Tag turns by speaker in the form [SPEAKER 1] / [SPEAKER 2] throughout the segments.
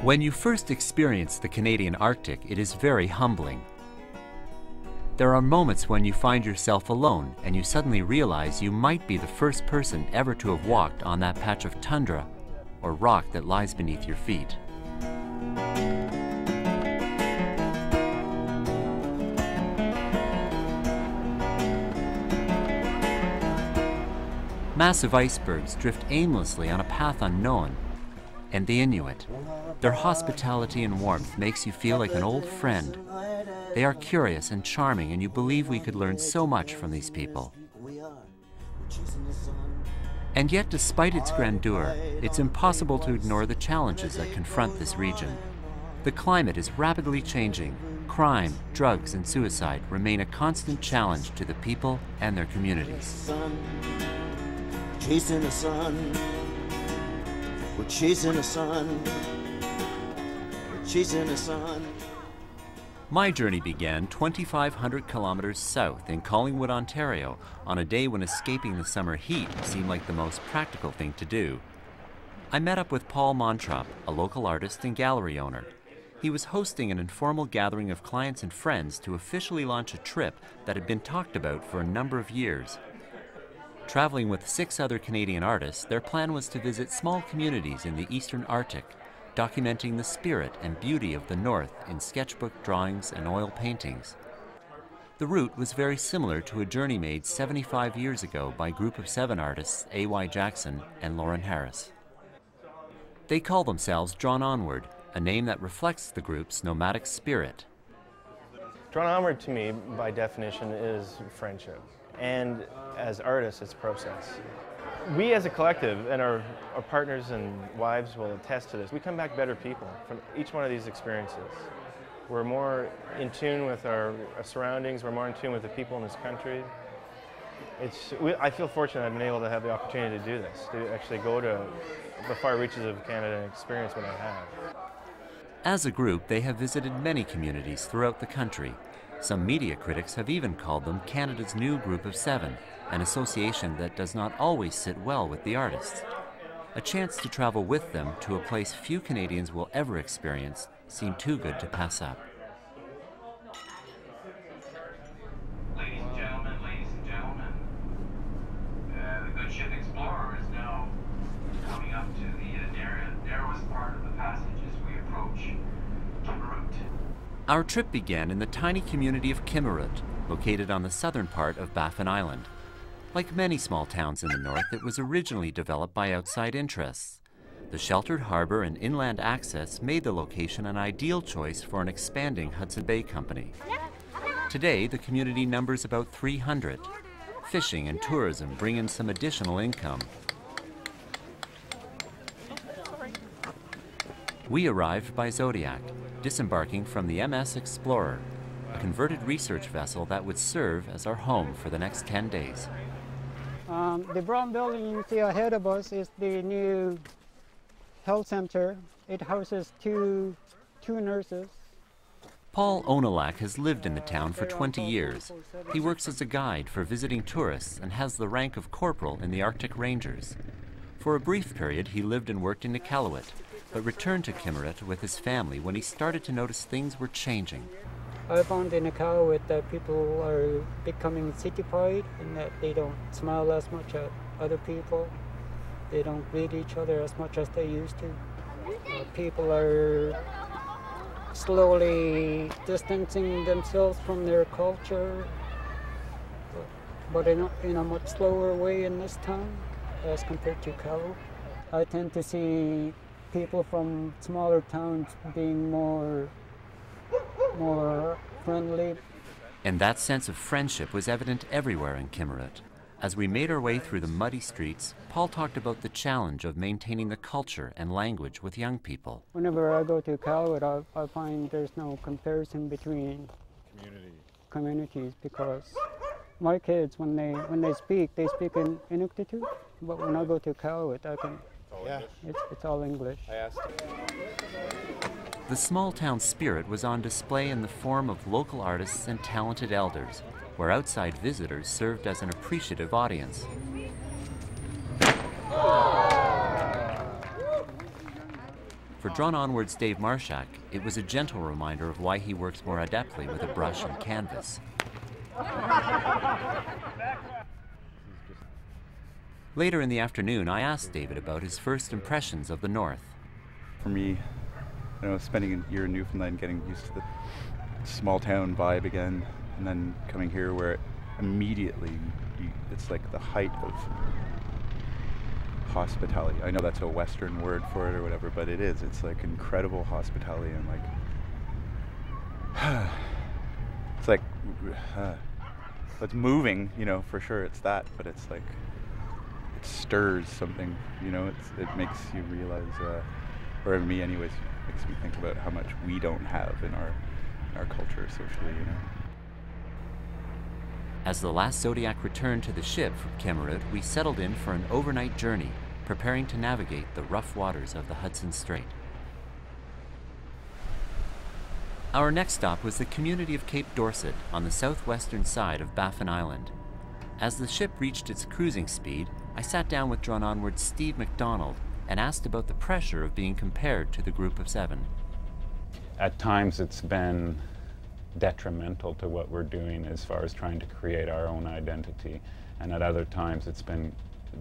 [SPEAKER 1] When you first experience the Canadian Arctic, it is very humbling. There are moments when you find yourself alone and you suddenly realize you might be the first person ever to have walked on that patch of tundra or rock that lies beneath your feet. Massive icebergs drift aimlessly on a path unknown, and the Inuit. Their hospitality and warmth makes you feel like an old friend. They are curious and charming, and you believe we could learn so much from these people. And yet, despite its grandeur, it's impossible to ignore the challenges that confront this region. The climate is rapidly changing. Crime, drugs, and suicide remain a constant challenge to the people and their communities.
[SPEAKER 2] Chasing the sun, we're chasing the sun, we're chasing the sun.
[SPEAKER 1] My journey began 2,500 kilometers south in Collingwood, Ontario, on a day when escaping the summer heat seemed like the most practical thing to do. I met up with Paul Montrop, a local artist and gallery owner. He was hosting an informal gathering of clients and friends to officially launch a trip that had been talked about for a number of years. Traveling with 6 other Canadian artists, their plan was to visit small communities in the eastern Arctic, documenting the spirit and beauty of the North in sketchbook drawings and oil paintings. The route was very similar to a journey made 75 years ago by a group of 7 artists, A.Y. Jackson and Lauren Harris. They call themselves Drawn Onward, a name that reflects the group's nomadic spirit.
[SPEAKER 3] Drawn Onward to me, by definition, is friendship. And as artists, it's process. We as a collective, and our partners and wives will attest to this, we come back better people from each one of these experiences. We're more in tune with our surroundings, we're more in tune with the people in this country. I feel fortunate I've been able to have the opportunity to do this, to actually go to the far reaches of Canada and experience what I have.
[SPEAKER 1] As a group, they have visited many communities throughout the country. Some media critics have even called them Canada's new Group of 7, an association that does not always sit well with the artists. A chance to travel with them to a place few Canadians will ever experience seemed too good to pass up.
[SPEAKER 4] Ladies and gentlemen, the good ship Explorer is now coming up to the narrowest part of the passage as we approach Kimmerut.
[SPEAKER 1] Our trip began in the tiny community of Kimmerut, located on the southern part of Baffin Island. Like many small towns in the north, it was originally developed by outside interests. The sheltered harbor and inland access made the location an ideal choice for an expanding Hudson Bay company. Today, the community numbers about 300. Fishing and tourism bring in some additional income. We arrived by Zodiac, disembarking from the MS Explorer, a converted research vessel that would serve as our home for the next 10 days.
[SPEAKER 5] The brown building you see ahead of us is the new health center. It houses two nurses.
[SPEAKER 1] Paul Onalak has lived in the town for 20 years. He works as a guide for visiting tourists and has the rank of corporal in the Arctic Rangers. For a brief period, he lived and worked in Iqaluit, but returned to Kimmerut with his family when he started to notice things were changing.
[SPEAKER 5] I found in Iqaluit that people are becoming cityfied and that they don't smile as much at other people. They don't greet each other as much as they used to. People are slowly distancing themselves from their culture, but in a much slower way in this town as compared to Iqaluit. I tend to see people from smaller towns being more friendly.
[SPEAKER 1] And that sense of friendship was evident everywhere in Kimmerut. As we made our way through the muddy streets, Paul talked about the challenge of maintaining the culture and language with young people.
[SPEAKER 5] Whenever I go to Iqaluit, I find there's no comparison between communities because my kids, when they speak in Inuktitut, but when I go to Iqaluit, it's all English.
[SPEAKER 1] The small town spirit was on display in the form of local artists and talented elders, where outside visitors served as an appreciative audience. For Drawn Onward's Dave Marshak, it was a gentle reminder of why he works more adeptly with a brush and canvas. Later in the afternoon, I asked David about his first impressions of the North.
[SPEAKER 6] For me, spending a year in Newfoundland, getting used to the small town vibe again, and then coming here where immediately it's like the height of hospitality. I know that's a Western word for it or whatever, but it is. It's like incredible hospitality and like, it's like, it's moving, for sure it's that, but it's like, it stirs something, it makes you realize, or me anyways, makes me think about how much we don't have in our culture socially,
[SPEAKER 1] As the last Zodiac returned to the ship from Kemerut, we settled in for an overnight journey, preparing to navigate the rough waters of the Hudson Strait. Our next stop was the community of Cape Dorset on the southwestern side of Baffin Island. As the ship reached its cruising speed, I sat down with Drawn Onward's Steve MacDonald and asked about the pressure of being compared to the group of 7.
[SPEAKER 7] At times it's been detrimental to what we're doing as far as trying to create our own identity, and at other times it's been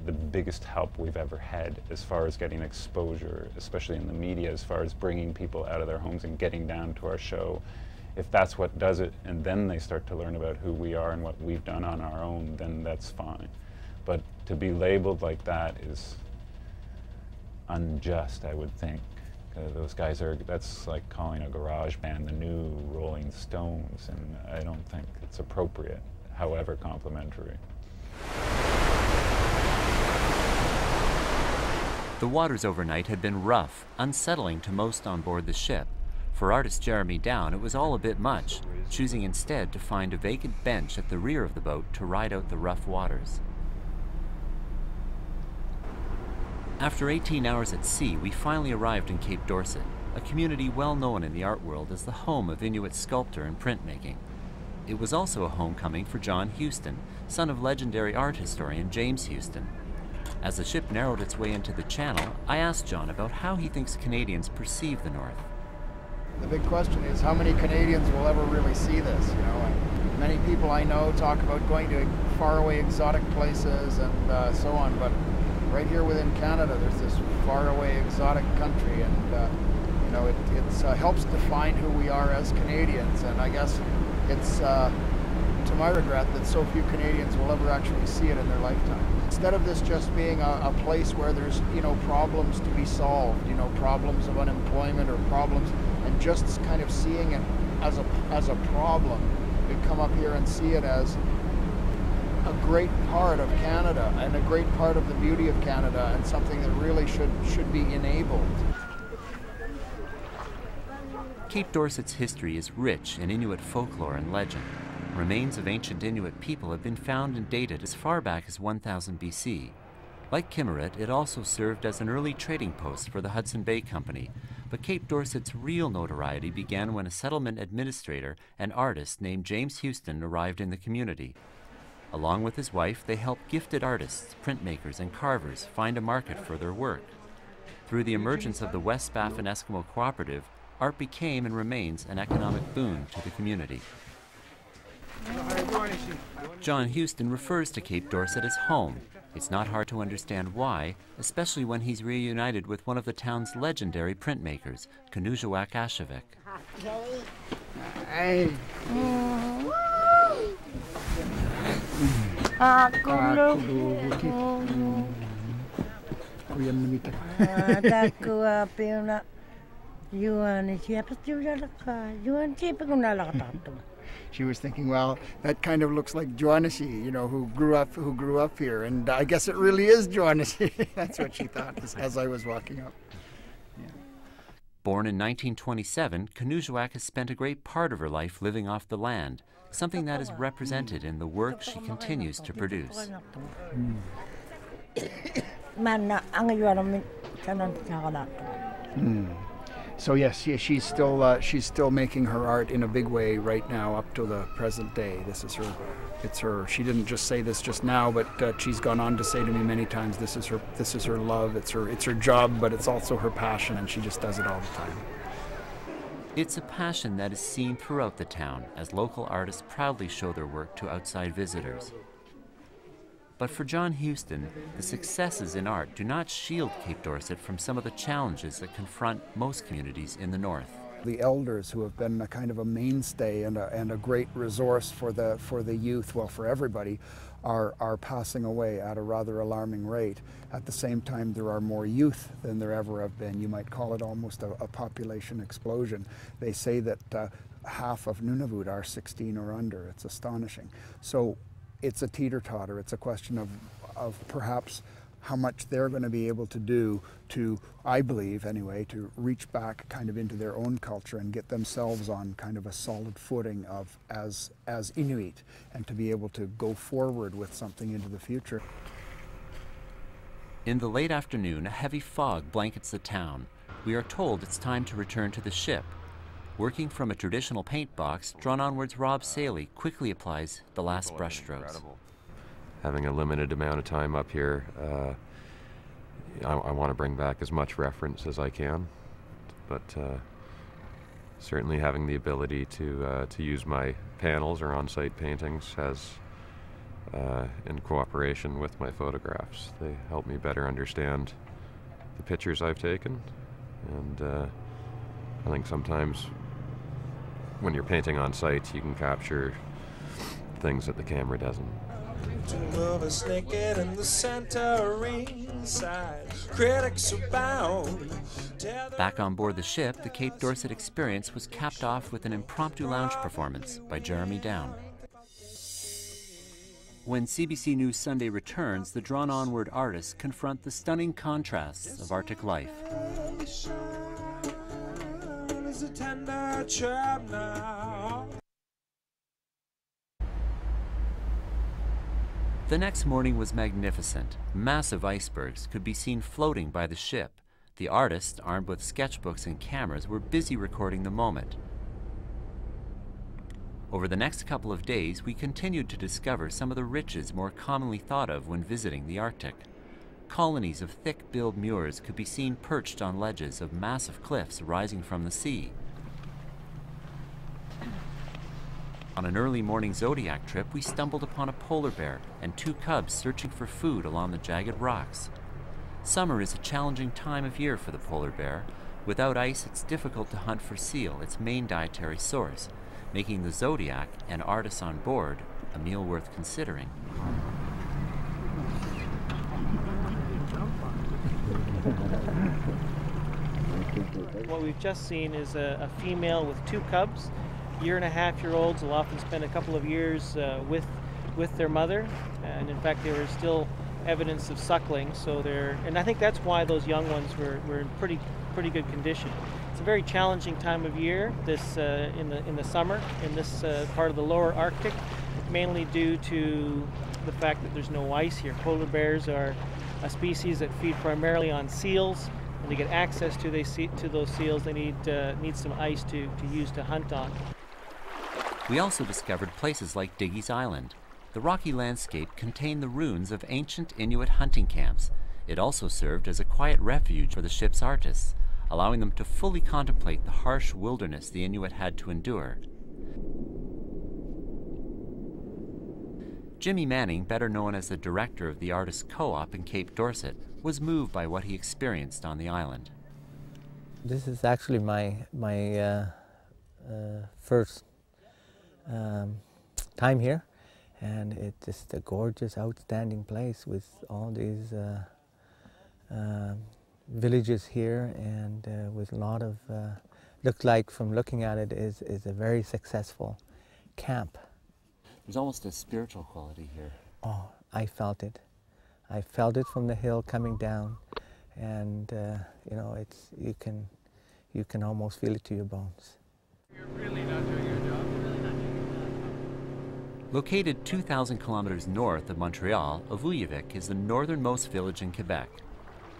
[SPEAKER 7] the biggest help we've ever had as far as getting exposure, especially in the media, as far as bringing people out of their homes and getting down to our show. If that's what does it, and then they start to learn about who we are and what we've done on our own, then that's fine. But to be labeled like that is unjust, I would think. Those guys that's like calling a garage band the new Rolling Stones, and I don't think it's appropriate, however complimentary.
[SPEAKER 1] The waters overnight had been rough, unsettling to most on board the ship. For artist Jeremy Down, it was all a bit much, choosing instead to find a vacant bench at the rear of the boat to ride out the rough waters. After 18 hours at sea, we finally arrived in Cape Dorset, a community well known in the art world as the home of Inuit sculpture and printmaking. It was also a homecoming for John Houston, son of legendary art historian James Houston. As the ship narrowed its way into the channel, I asked John about how he thinks Canadians perceive the North.
[SPEAKER 8] The big question is how many Canadians will ever really see this, And many people I know talk about going to faraway exotic places and so on, but right here within Canada there's this faraway exotic country, and it helps define who we are as Canadians, and I guess it's to my regret that so few Canadians will ever actually see it in their lifetime. Instead of this just being a place where there's problems to be solved, problems of unemployment or problems, and just kind of seeing it as a problem, we come up here and see it as a great part of Canada and a great part of the beauty of Canada, and something that really should be enabled.
[SPEAKER 1] Cape Dorset's history is rich in Inuit folklore and legend. Remains of ancient Inuit people have been found and dated as far back as 1000 BC. Like Kemerut, it also served as an early trading post for the Hudson Bay Company, but Cape Dorset's real notoriety began when a settlement administrator and artist named James Houston arrived in the community. Along with his wife, they helped gifted artists, printmakers, and carvers find a market for their work. Through the emergence of the West Baffin Eskimo Cooperative, art became and remains an economic boon to the community. John Houston refers to Cape Dorset as home. It's not hard to understand why, especially when he's reunited with one of the town's legendary printmakers, Kanujuak Ashevik.
[SPEAKER 8] She was thinking, well, that kind of looks like Joannesy, who grew up here, and I guess it really is Joannesy. That's what she thought as I was walking up. Yeah.
[SPEAKER 1] Born in 1927, Kanujuak has spent a great part of her life living off the land, something that is represented in the work she continues to produce.
[SPEAKER 8] So yes, she's still making her art in a big way right now up to the present day. This is her It's her. She didn't just say this just now, but she's gone on to say to me many times, this is her love. It's her job, but it's also her passion, and she just does it all the time.
[SPEAKER 1] It's a passion that is seen throughout the town as local artists proudly show their work to outside visitors. But for John Houston, the successes in art do not shield Cape Dorset from some of the challenges that confront most communities in the north.
[SPEAKER 8] The elders, who have been a kind of a mainstay and a great resource for the youth, well, for everybody, are passing away at a rather alarming rate. At the same time, there are more youth than there ever have been. You might call it almost a population explosion. They say that half of Nunavut are 16 or under. It's astonishing. So it's a teeter-totter. It's a question of perhaps how much they're going to be able to do to, I believe anyway, to reach back kind of into their own culture and get themselves on kind of a solid footing of as Inuit, and to be able to go forward with something into the future.
[SPEAKER 1] In the late afternoon, a heavy fog blankets the town. We are told it's time to return to the ship. Working from a traditional paint box, Drawn Onward's Rob Saley quickly applies the last brushstrokes.
[SPEAKER 9] Having a limited amount of time up here, I want to bring back as much reference as I can, but certainly having the ability to use my panels or on-site paintings has, in cooperation with my photographs, they help me better understand the pictures I've taken, and I think sometimes when you're painting on site, you can capture things that the camera doesn't.
[SPEAKER 10] Two of us naked in the center ringside. Critics are bound.
[SPEAKER 1] Back on board the ship, the Cape Dorset experience was capped off with an impromptu lounge performance by Jeremy Down. When CBC News Sunday returns, the Drawn Onward artists confront the stunning contrasts of Arctic life. The next morning was magnificent. Massive icebergs could be seen floating by the ship. The artists, armed with sketchbooks and cameras, were busy recording the moment. Over the next couple of days, we continued to discover some of the riches more commonly thought of when visiting the Arctic. Colonies of thick-billed mures could be seen perched on ledges of massive cliffs rising from the sea. On an early morning Zodiac trip, we stumbled upon a polar bear and two cubs searching for food along the jagged rocks. Summer is a challenging time of year for the polar bear. Without ice, it's difficult to hunt for seal, its main dietary source, making the Zodiac and artists on board a meal worth considering.
[SPEAKER 11] What we've just seen is a female with two cubs. Year-and-a-half-year-olds will often spend a couple of years with their mother, and in fact there is still evidence of suckling. So and I think that's why those young ones were in pretty good condition. It's a very challenging time of year. This in the summer in this part of the lower Arctic, mainly due to the fact that there's no ice here. Polar bears are a species that feed primarily on seals, and to get access to those seals, they need some ice to use to hunt on.
[SPEAKER 1] We also discovered places like Diggy's Island. The rocky landscape contained the ruins of ancient Inuit hunting camps. It also served as a quiet refuge for the ship's artists, allowing them to fully contemplate the harsh wilderness the Inuit had to endure. Jimmy Manning, better known as the director of the Artists Co-op in Cape Dorset, was moved by what he experienced on the island.
[SPEAKER 12] This is actually my first time here, and it's just a gorgeous, outstanding place with all these villages here, and with a lot of, looks like from looking at it is a very successful camp.
[SPEAKER 1] There's almost a spiritual quality here.
[SPEAKER 12] Oh, I felt it. I felt it from the hill coming down, and you know, you can almost feel it to your bones.
[SPEAKER 10] You're really not doing your job.
[SPEAKER 1] Located 2,000 kilometers north of Montreal, Avuyavik is the northernmost village in Quebec.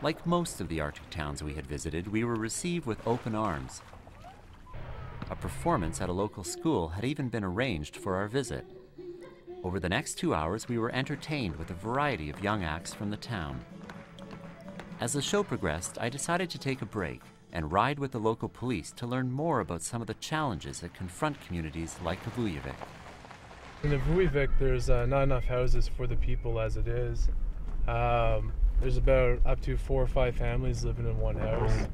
[SPEAKER 1] Like most of the Arctic towns we had visited, we were received with open arms. A performance at a local school had even been arranged for our visit. Over the next 2 hours, we were entertained with a variety of young acts from the town. As the show progressed, I decided to take a break and ride with the local police to learn more about some of the challenges that confront communities like Avuyavik.
[SPEAKER 13] In Avuyavik, there's not enough houses for the people as it is. There's about up to 4 or 5 families living in one house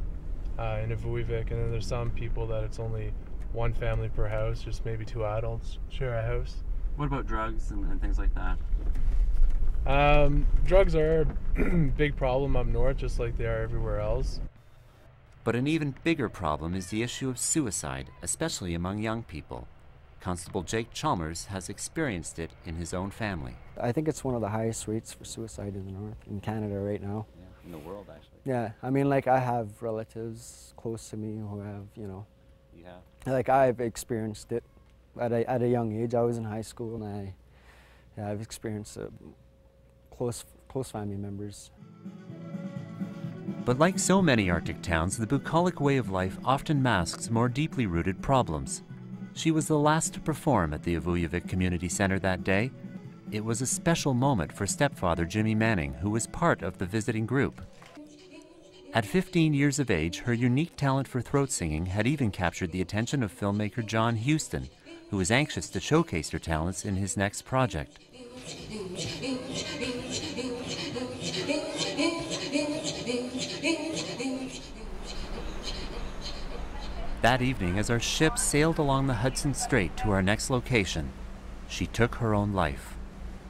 [SPEAKER 13] in Avuyavik, and then there's some people that it's only 1 family per house, just maybe 2 adults share a house.
[SPEAKER 1] What about drugs and things like that?
[SPEAKER 13] Drugs are a big problem up north, just like they are everywhere else.
[SPEAKER 1] But an even bigger problem is the issue of suicide, especially among young people. Constable Jake Chalmers has experienced it in his own family.
[SPEAKER 14] I think it's one of the highest rates for suicide in the north, in Canada right now.
[SPEAKER 1] Yeah, in the world, actually.
[SPEAKER 14] Yeah, I mean, like, I have relatives close to me who have, you know, like, I've experienced it at a young age. I was in high school, and I've experienced close family members.
[SPEAKER 1] But like so many Arctic towns, the bucolic way of life often masks more deeply rooted problems. She was the last to perform at the Avuyavik Community Center that day. It was a special moment for stepfather Jimmy Manning, who was part of the visiting group. At 15 years of age, her unique talent for throat singing had even captured the attention of filmmaker John Huston, who was anxious to showcase her talents in his next project. That evening, as our ship sailed along the Hudson Strait to our next location, she took her own life.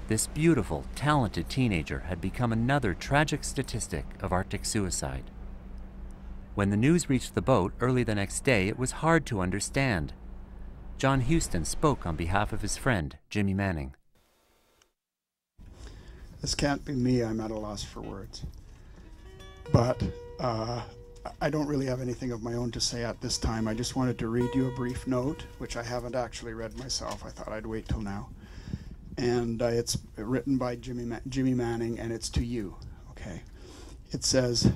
[SPEAKER 1] This beautiful, talented teenager had become another tragic statistic of Arctic suicide. When the news reached the boat early the next day, it was hard to understand. John Huston spoke on behalf of his friend, Jimmy Manning.
[SPEAKER 15] This can't be me. I'm at a loss for words. But I don't really have anything of my own to say at this time. I just wanted to read you a brief note, which I haven't actually read myself. I thought I'd wait till now. And it's written by Jimmy Manning, and it's to you, okay? It says,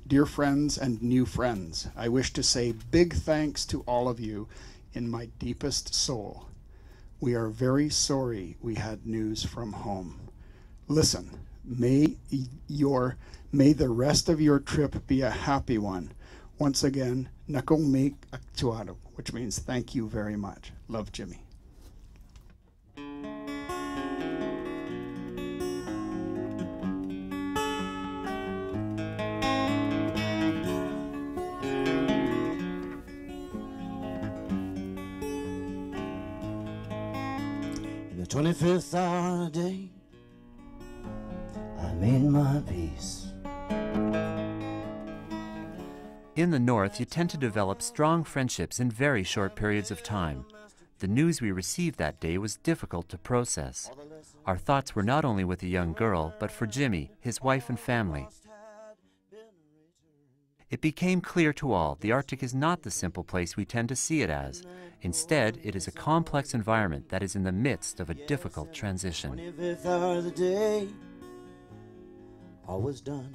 [SPEAKER 15] "Dear friends and new friends, I wish to say big thanks to all of you in my deepest soul. We are very sorry we had news from home. Listen, may the rest of your trip be a happy one. Once again, nakomek aktuado," which means thank you very much. Love, Jimmy.
[SPEAKER 2] In the 25th hour of the day, I made my peace.
[SPEAKER 1] In the North, you tend to develop strong friendships in very short periods of time. The news we received that day was difficult to process. Our thoughts were not only with the young girl, but for Jimmy, his wife and family. It became clear to all the Arctic is not the simple place we tend to see it as. Instead, it is a complex environment that is in the midst of a difficult transition.
[SPEAKER 2] 25th hour of the day, all was done.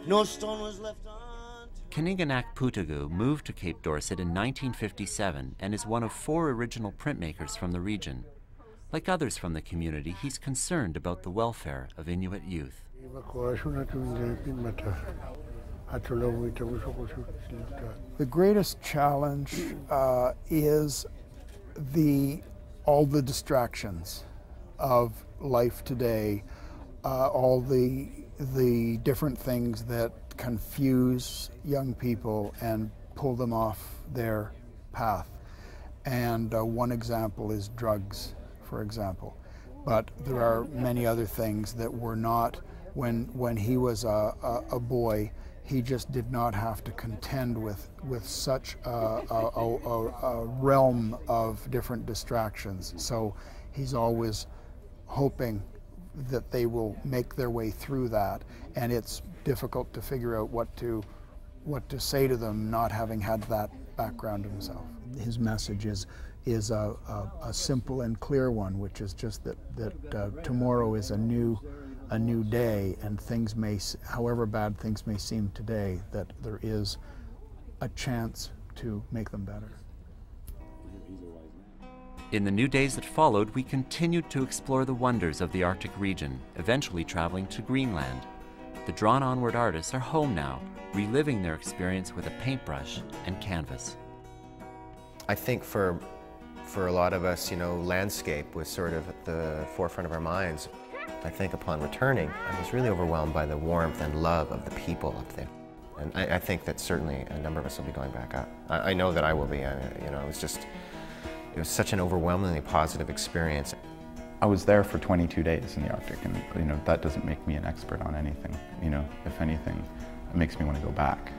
[SPEAKER 2] No stone was left unturned.
[SPEAKER 1] Kaninganak Putagu moved to Cape Dorset in 1957 and is one of 4 original printmakers from the region. Like others from the community, he's concerned about the welfare of Inuit youth.
[SPEAKER 8] The greatest challenge is all the distractions of life today, all the different things that confuse young people and pull them off their path. And one example is drugs, for example. But there are many other things that were not, when he was a boy, he just did not have to contend with such a realm of different distractions. So he's always hoping that they will make their way through that, and it's difficult to figure out what to say to them, not having had that background himself. His message is a simple and clear one, which is just that tomorrow is a new day, and things may, however bad things may seem today, that there is a chance to make them better.
[SPEAKER 1] In the new days that followed, we continued to explore the wonders of the Arctic region, eventually traveling to Greenland. The Drawn Onward artists are home now, reliving their experience with a paintbrush and canvas.
[SPEAKER 16] I think for a lot of us, landscape was sort of at the forefront of our minds. I think upon returning, I was really overwhelmed by the warmth and love of the people up there. And I think that certainly a number of us will be going back up. I know that I will be. It was such an overwhelmingly positive experience.
[SPEAKER 6] I was there for 22 days in the Arctic, and that doesn't make me an expert on anything. If anything, it makes me want to go back.